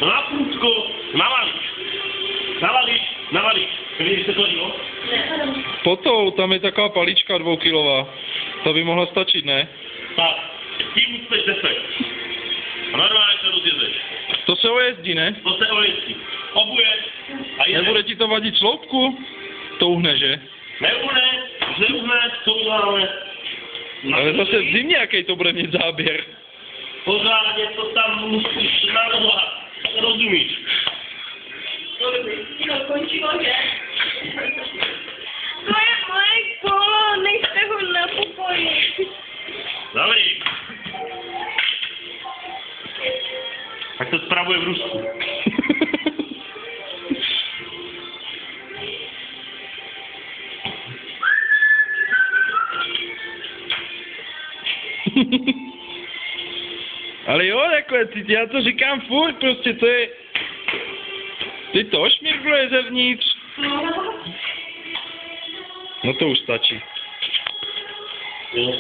Na průdku, navalíš. Vidíš, se to hodilo? Potou, tam je taková palička 2kilová. To by mohla stačit, ne? Tak, tím ucpeš 10. A normálně se rozjedeš. To se ojezdí, ne? To se ojezdí. Obuješ a jedeš. Nebude ti to vadit sloupku? To uhne, že? Neuhne, to uděláme. Ale zase v zimě, jaký to bude mít záběr. Pořádně to tam musíš narovnat. Rozumíš? To končilo, že? To je moje kolo, nechte ho na pokoji. Dobrý. Tak to spravuje v Rusku. Ale jo, jako já to říkám furt, prostě to je... Ty to ošmirgluje zevnitř. No to už stačí. Jo.